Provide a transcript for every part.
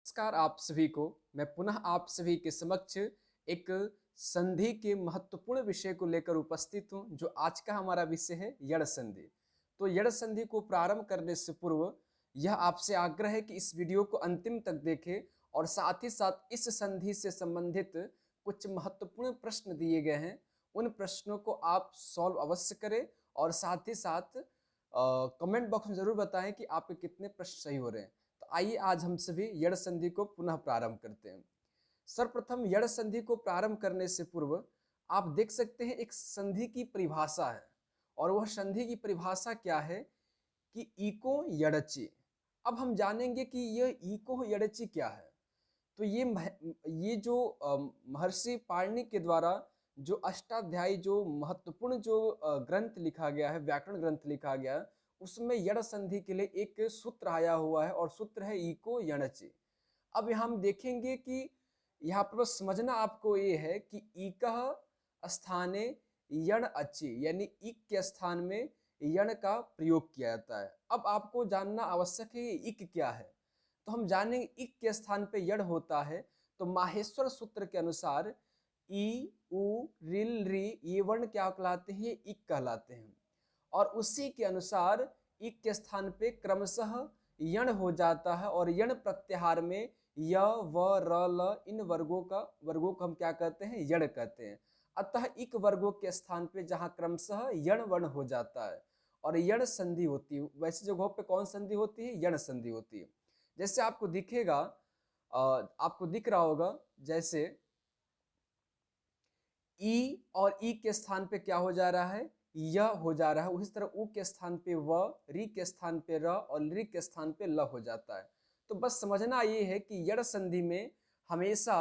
नमस्कार आप सभी को। मैं पुनः आप सभी के समक्ष एक संधि के महत्वपूर्ण विषय को लेकर उपस्थित हूं, जो आज का हमारा विषय है यड़ संधि। तो यड़ संधि को प्रारंभ करने से पूर्व यह आपसे आग्रह है कि इस वीडियो को अंतिम तक देखें और साथ ही साथ इस संधि से संबंधित कुछ महत्वपूर्ण प्रश्न दिए गए हैं, उन प्रश्नों को आप सॉल्व अवश्य करें और साथ ही साथ कमेंट बॉक्स में जरूर बताएं कि आपके कितने प्रश्न सही हो रहे हैं। तो आइए आज हम सभी यड़ संधि को पुनः प्रारंभ करते हैं। सर्वप्रथम यड़ संधि को प्रारंभ करने से पूर्व आप देख सकते हैं एक संधि की परिभाषा है, और वह संधि की परिभाषा क्या है कि इको यड़चि। अब हम जानेंगे कि यह इको यड़चि क्या है। तो ये जो महर्षि पाणिनि के द्वारा जो अष्टाध्यायी जो महत्वपूर्ण जो ग्रंथ लिखा गया है, व्याकरण ग्रंथ लिखा गया है, उसमें यड़ संधि के लिए एक सूत्र आया हुआ है और सूत्र है इको यणचि। अब यहाँ हम देखेंगे कि यहाँ पर बस समझना आपको ये है कि इकः स्थाने यण अचि, यानी इक के स्थान में यण का प्रयोग किया जाता है। अब आपको जानना आवश्यक है ये इक क्या है। तो हम जानेंगे इक के स्थान पे यड़ होता है, तो माहेश्वर सूत्र के अनुसार ई उ रिल री ये वर्ण क्या कहलाते हैं, इक कहलाते हैं। और उसी के अनुसार इक के स्थान पे क्रमशः यण हो जाता है, और यण प्रत्याहार में य व र ल इन वर्गों को हम क्या कहते हैं, यण कहते हैं। अतः इक वर्गों के स्थान पे जहां क्रमशः यण वर्ण हो जाता है और यण संधि होती है, वैसी जगहों पे कौन संधि होती है, यण संधि होती है। जैसे आपको दिखेगा, आपको दिख रहा होगा, जैसे ई और ई के स्थान पे क्या हो जा रहा है, य हो जा रहा है। उसी तरह उ के स्थान पे व, री के स्थान पे र और ली के स्थान पे ल हो जाता है। तो बस समझना ये है कि यड़ संधि में हमेशा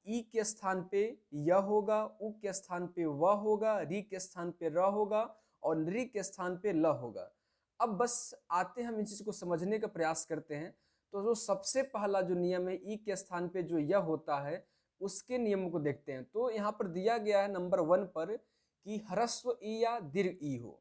ई के स्थान पे य होगा, उ के स्थान पे व होगा, री के स्थान पे र होगा और ली के स्थान पे ल होगा। अब बस आते हम इन चीज को समझने का प्रयास करते हैं। तो जो सबसे पहला जो नियम है, ई के स्थान पे जो य होता है उसके नियम को देखते हैं। तो यहाँ पर दिया गया है नंबर 1 पर कि ह्रस्व ई या दीर्घ ई हो,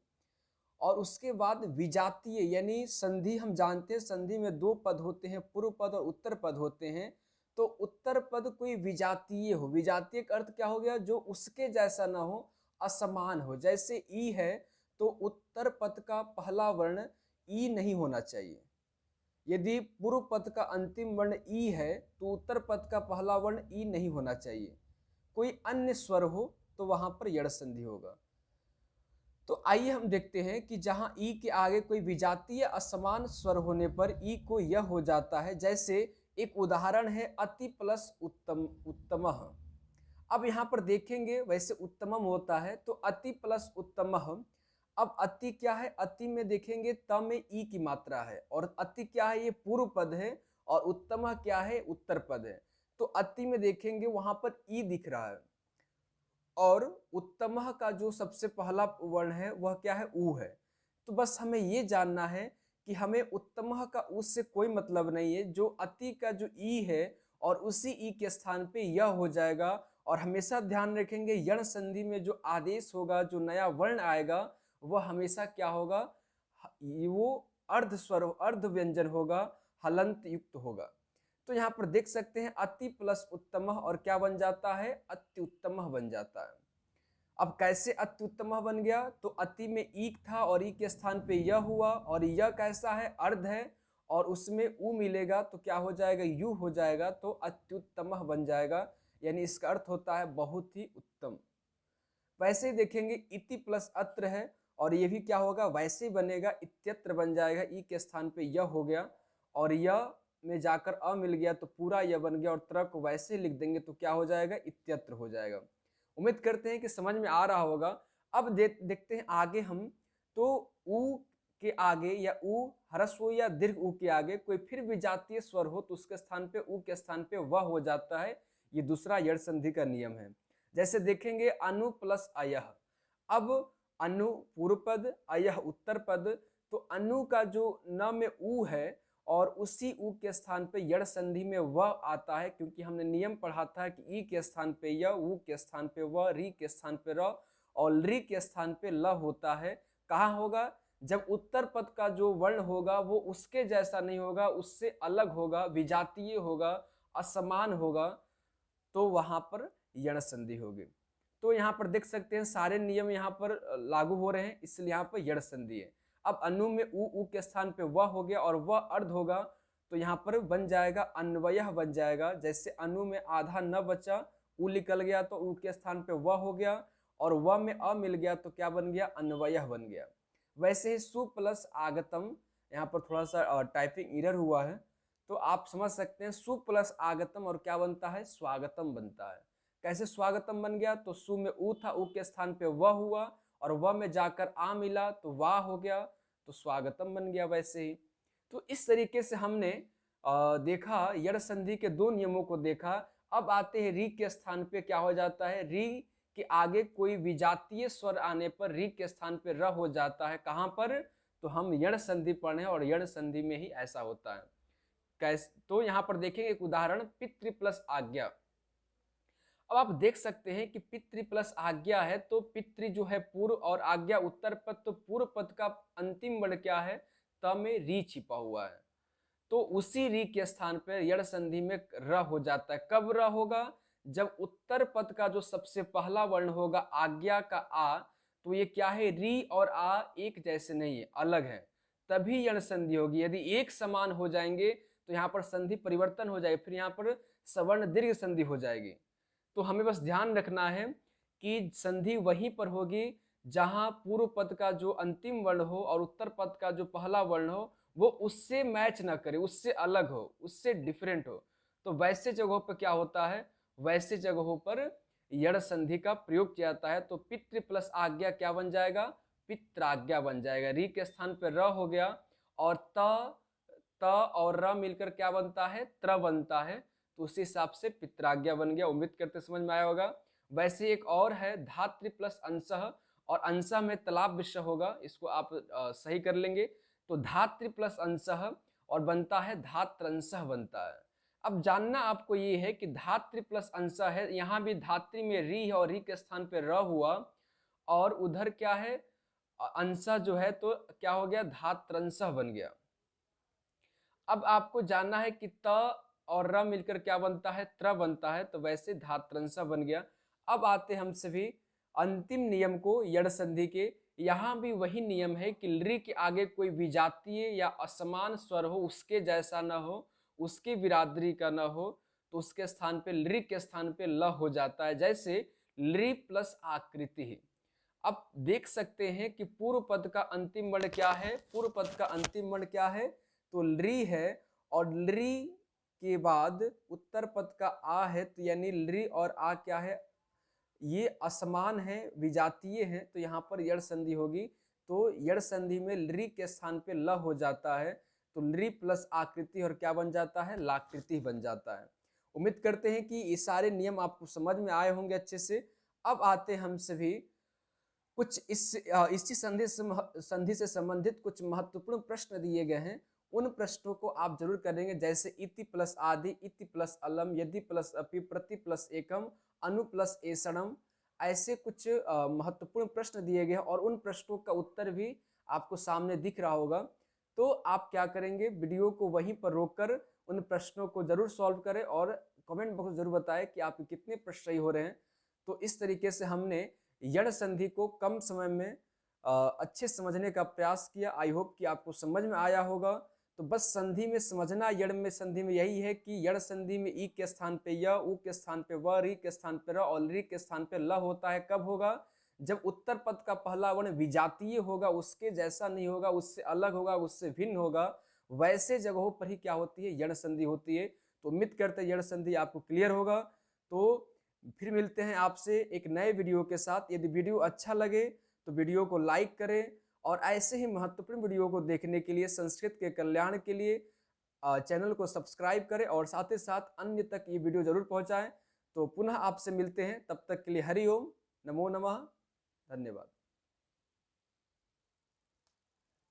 और उसके बाद विजातीय यानी संधि। हम जानते हैं संधि में दो पद होते हैं, पूर्व पद और उत्तर पद होते हैं। तो उत्तर पद कोई विजातीय हो। विजातीय का अर्थ क्या हो गया, जो उसके जैसा ना हो, असमान हो। जैसे ई है तो उत्तर पद का पहला वर्ण ई नहीं होना चाहिए। यदि पूर्व पद का अंतिम वर्ण ई है तो उत्तर पद का पहला वर्ण ई नहीं होना चाहिए। कोई अन्य स्वर हो तो वहां पर यड़ संधि होगा। तो आइए हम देखते हैं कि जहां ई के आगे कोई विजातीय असमान स्वर होने पर ई को यह हो जाता है। जैसे एक उदाहरण है अति प्लस उत्तम, उत्तमः। अब यहां पर देखेंगे, वैसे उत्तमम होता है तो अति प्लस उत्तमः। अब अति क्या है, अति में देखेंगे त में ई की मात्रा है, और अति क्या है, ये पूर्व पद है, और उत्तम क्या है, उत्तर पद है। तो अति में देखेंगे वहां पर ई दिख रहा है, और उत्तम का जो सबसे पहला वर्ण है वह क्या है, ऊ है। तो बस हमें ये जानना है कि हमें उत्तम का ऊ से कोई मतलब नहीं है। जो अति का जो ई है और उसी ई के स्थान पे यह हो जाएगा। और हमेशा ध्यान रखेंगे यण संधि में जो आदेश होगा, जो नया वर्ण आएगा, वह हमेशा क्या होगा, वो अर्ध स्वर, अर्ध व्यंजन होगा, हलंत युक्त होगा। तो यहाँ पर देख सकते हैं अति प्लस उत्तम और क्या बन जाता है, अत्युत्तम बन जाता है। अब कैसे अत्युत्तम बन गया, तो अति में ईक था और ई के स्थान पे यह हुआ, और यह कैसा है, अर्ध है, और उसमें उ मिलेगा तो क्या हो जाएगा, यू हो जाएगा, तो अत्युत्तम बन जाएगा। यानी इसका अर्थ होता है बहुत ही उत्तम। वैसे ही देखेंगे इति प्लस अत्र है, और ये भी क्या होगा, वैसे ही बनेगा, इत्यत्र बन जाएगा। ई के स्थान पे यह हो गया, और यह में जाकर अ मिल गया तो पूरा यह बन गया, और त्र को वैसे ही लिख देंगे तो क्या हो जाएगा, इत्यत्र हो जाएगा। उम्मीद करते हैं कि समझ में आ रहा होगा। अब देखते हैं आगे हम। तो उ के आगे या उ ह्रस्व या दीर्घ उ के आगे कोई फिर विजातीय स्वर हो तो उसके स्थान पे, उ के स्थान पे वह हो जाता है। ये दूसरा यड़ संधि का नियम है। जैसे देखेंगे अनु प्लस अयह। अब अनु पूर्व पद, अयह उत्तर पद। तो अनु का जो न में उ है और उसी उ के स्थान पे यड़ संधि में वह आता है, क्योंकि हमने नियम पढ़ा था कि ई के स्थान पे य, उ के स्थान पे व, री के स्थान पे र और ली के स्थान पे ल होता है। कहाँ होगा, जब उत्तर पद का जो वर्ण होगा वो उसके जैसा नहीं होगा, उससे अलग होगा, विजातीय होगा, असमान होगा, तो वहां पर यण संधि होगी। तो यहाँ पर देख सकते हैं सारे नियम यहाँ पर लागू हो रहे हैं, इसलिए यहाँ पर यण संधि है। अब अनु में उ के स्थान पे वह हो गया और वह अर्ध होगा, तो यहाँ पर बन जाएगा अन्वयः बन जाएगा। जैसे अनु में आधा न बचा, उ निकल गया तो उ के स्थान पे वह हो गया, और वह में अ मिल गया तो क्या बन गया, अन्वयः बन गया। वैसे ही सु प्लस आगतम, यहाँ पर थोड़ा सा टाइपिंग एरर हुआ है, तो आप समझ सकते हैं सु प्लस आगतम और क्या बनता है, स्वागतम बनता है। कैसे स्वागतम बन गया, तो सु में उ था, उ के स्थान पे वह हुआ, और वह में जाकर आ मिला तो वाह हो गया, तो स्वागतम बन गया। वैसे ही तो इस तरीके से हमने देखा यण संधि के दो नियमों को देखा। अब आते हैं री के स्थान पे क्या हो जाता है, री के आगे कोई विजातीय स्वर आने पर री के स्थान पे र हो जाता है। कहाँ पर, तो हम यण संधि पढ़े और यण संधि में ही ऐसा होता है। कैसे, तो यहाँ पर देखेंगे एक उदाहरण, पितृ प्लस आज्ञा। अब आप देख सकते हैं कि पितृ प्लस आज्ञा है, तो पितृ जो है पूर्व और आज्ञा उत्तर पद, तो पूर्व पद का अंतिम वर्ण क्या है, त में री छिपा हुआ है, तो उसी री के स्थान पर यण संधि में र हो जाता है। कब र होगा, जब उत्तर पद का जो सबसे पहला वर्ण होगा आज्ञा का आ, तो ये क्या है, री और आ एक जैसे नहीं है, अलग है, तभी यण संधि होगी। यदि एक समान हो जाएंगे तो यहाँ पर संधि परिवर्तन हो जाएगी, फिर यहाँ पर सवर्ण दीर्घ संधि हो जाएगी। तो हमें बस ध्यान रखना है कि संधि वहीं पर होगी जहां पूर्व पद का जो अंतिम वर्ण हो और उत्तर पद का जो पहला वर्ण हो वो उससे मैच ना करे, उससे अलग हो, उससे डिफरेंट हो। तो वैसे जगहों पर क्या होता है, वैसे जगहों पर यण संधि का प्रयोग किया जाता है। तो पितृ प्लस आज्ञा क्या बन जाएगा, पित्राज्ञा बन जाएगा। री के स्थान पर र हो गया, और त और र मिलकर क्या बनता है, त्र बनता है, तो उसी हिसाब से पित्राज्ञा बन गया। उम्मीद करते समझ में आया होगा। वैसे एक और है धातृ प्लस अंशः, और अंशः में तालाब विषय होगा, इसको आप सही कर लेंगे। तो धातृ प्लस अंशः और बनता है धात्रंशः बनता है। अब जानना आपको ये है कि धातृ प्लस अंशः है, यहाँ भी धातृ में री है और री के स्थान पे र हुआ, और उधर क्या है अंशः जो है तो क्या हो गया, धात्रंशः बन गया। अब आपको जानना है कि त और र मिलकर क्या बनता है, त्र बनता है, तो वैसे धात्रंशः बन गया। अब आते हम सभी अंतिम नियम को यण संधि के। यहाँ भी वही नियम है कि लृ के आगे कोई विजातीय या असमान स्वर हो, उसके जैसा न हो, उसकी बिरादरी का न हो, तो उसके स्थान पे लृ के स्थान पे ल हो जाता है। जैसे लृ प्लस आकृति। अब देख सकते हैं कि पूर्व पद का अंतिम वर्ण क्या है, पूर्व पद का अंतिम वर्ण क्या है, तो लृ है, और लृ के बाद उत्तर पद का आ है, तो यानी लृ और आ क्या है, ये असमान है, विजातीय है, तो यहाँ पर यण संधि होगी। तो यण संधि में लृ के स्थान पे ल हो जाता है, तो लृ प्लस आकृति और क्या बन जाता है, लाकृति बन जाता है। उम्मीद करते हैं कि ये सारे नियम आपको समझ में आए होंगे अच्छे से। अब आते हम सभी कुछ इसी संधि से संबंधित कुछ महत्वपूर्ण प्रश्न दिए गए हैं, उन प्रश्नों को आप जरूर करेंगे। जैसे इति प्लस आदि, इति प्लस अलम, यदि प्लस अपि, प्रति प्लस एकम, अनु प्लस एषणम, ऐसे कुछ महत्वपूर्ण प्रश्न दिए गए हैं, और उन प्रश्नों का उत्तर भी आपको सामने दिख रहा होगा। तो आप क्या करेंगे, वीडियो को वहीं पर रोककर उन प्रश्नों को जरूर सॉल्व करें, और कमेंट बॉक्स में जरूर बताएं कि आपके कितने प्रश्न सही हो रहे हैं। तो इस तरीके से हमने यण संधि को कम समय में अच्छे समझने का प्रयास किया। आई होप कि आपको समझ में आया होगा। तो बस संधि में समझना, यण में संधि में यही है कि यण संधि में ई के स्थान पे य, उ के स्थान पे व, री के स्थान पे र और लृ के स्थान पे ल होता है। कब होगा, जब उत्तर पद का पहला वर्ण विजातीय होगा, उसके जैसा नहीं होगा, उससे अलग होगा, उससे भिन्न होगा, वैसे जगहों पर ही क्या होती है, यण संधि होती है। तो उम्मीद करते हैं यण संधि आपको क्लियर होगा। तो फिर मिलते हैं आपसे एक नए वीडियो के साथ। यदि वीडियो अच्छा लगे तो वीडियो को लाइक करें, और ऐसे ही महत्वपूर्ण वीडियो को देखने के लिए, संस्कृत के कल्याण के लिए चैनल को सब्सक्राइब करें, और साथ ही साथ अन्य तक ये वीडियो जरूर पहुंचाएं। तो पुनः आपसे मिलते हैं, तब तक के लिए हरि ओम, नमो नमः, धन्यवाद।